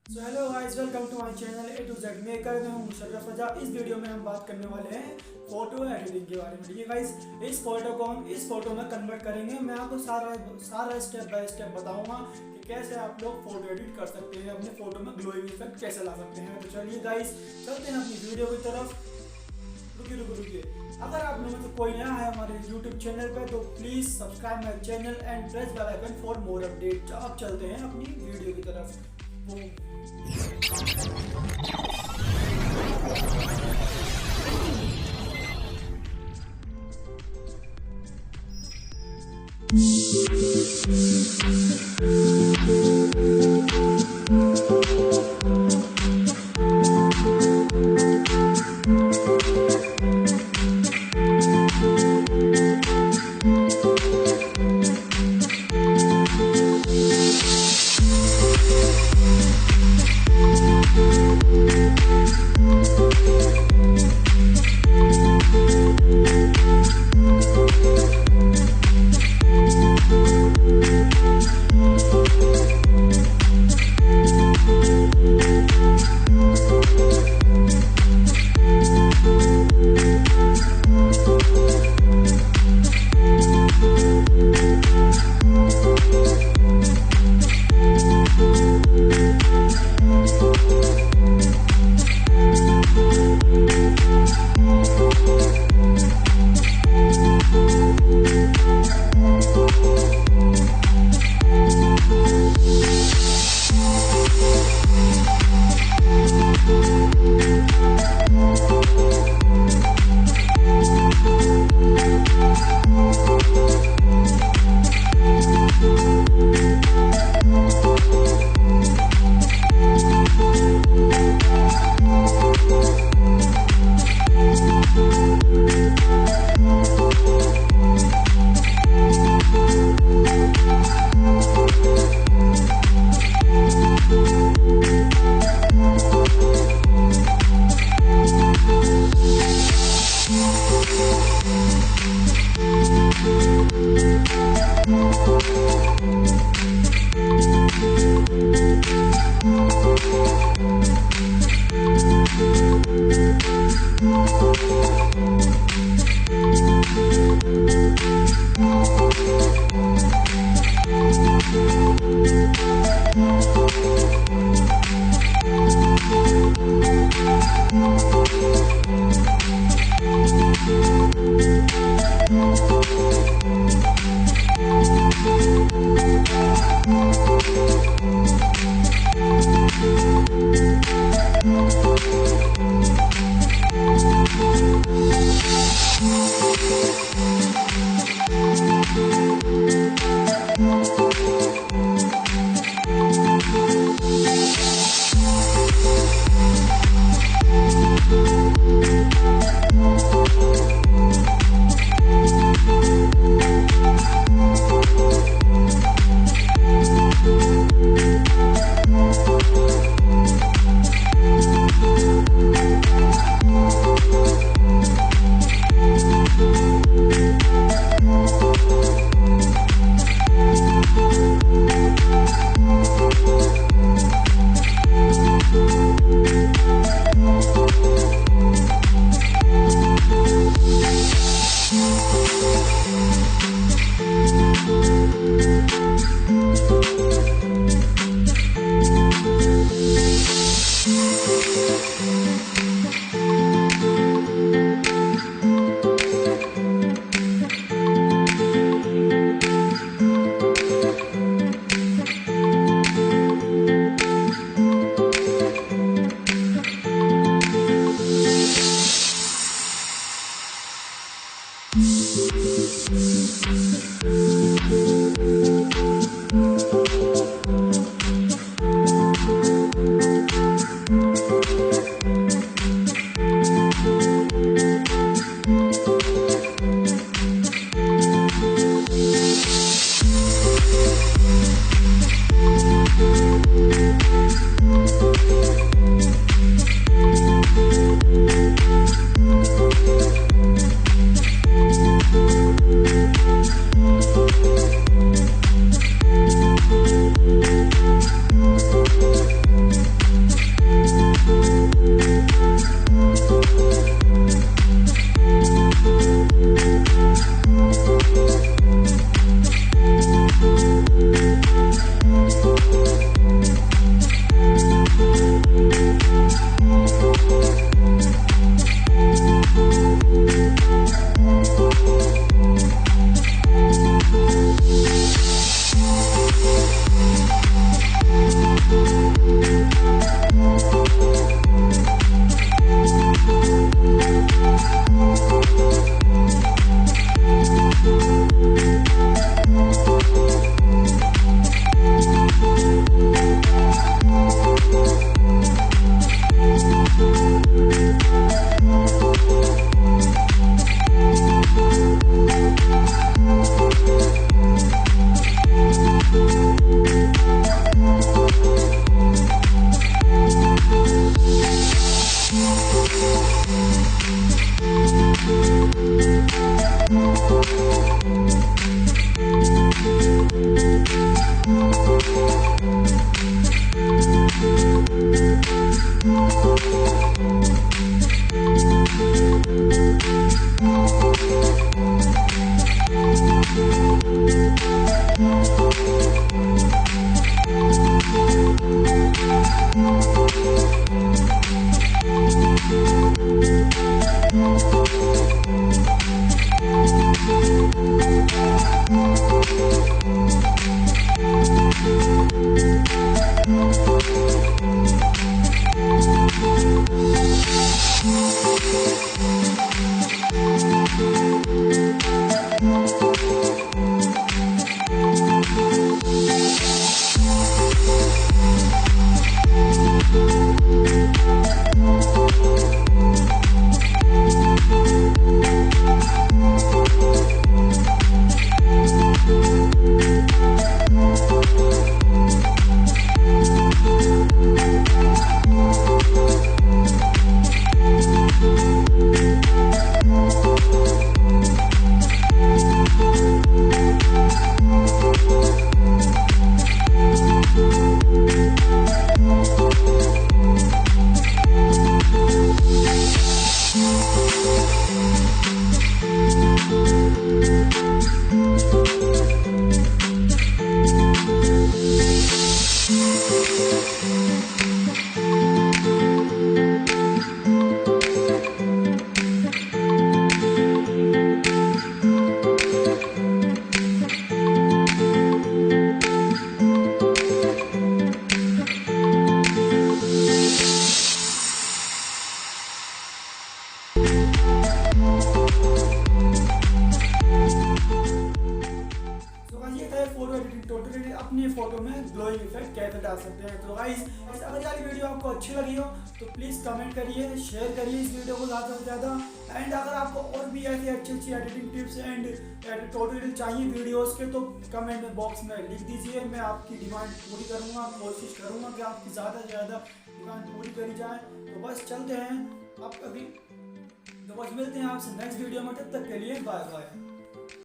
So hello guys, welcome to my channel A to Z maker. मैं हूं मुशर्रफ रजा। इस वीडियो में हम बात करने वाले हैं फोटो एडिटिंग के बारे में। ठीक है गाइस, इस फोटो को हम इस फोटो में कन्वर्ट करेंगे। मैं आपको सारा स्टेप बाय स्टेप बताऊंगा कि कैसे आप लोग फोटो एडिट कर सकते हैं, अपने फोटो में ग्लोइंग इफेक्ट कैसे ला सकते हैं। तो चलिए गाइस, चलते हैं अपनी वीडियो की तरफ। रुकिए। अगर आप लोगों में से कोई नया है हमारे YouTube चैनल पे तो please subscribe my channel and press bell icon for more update. अब चलते हैं अपनी वीडियो की तरफ। अपने फोटो में ग्लोइंग इफेक्ट कैसे डाल सकते हैं। तो गाइस अगर यार वीडियो आपको अच्छी लगी हो तो प्लीज़ कमेंट करिए, शेयर करिए इस वीडियो को ज़्यादा से ज़्यादा। एंड अगर आपको और भी ऐसी अच्छी एडिटिंग टिप्स एंड ट्यूटोरियल चाहिए वीडियोस के तो कमेंट बॉक्स में लिख दीजिए। मैं आपकी डिमांड पूरी करूँगा, कोशिश करूँगा कि आपकी ज़्यादा से ज़्यादा डिमांड पूरी करी जाए। तो बस चलते हैं अब अभी, तो बस मिलते हैं आपसे नेक्स्ट वीडियो में, तब तक के लिए बाय बाय।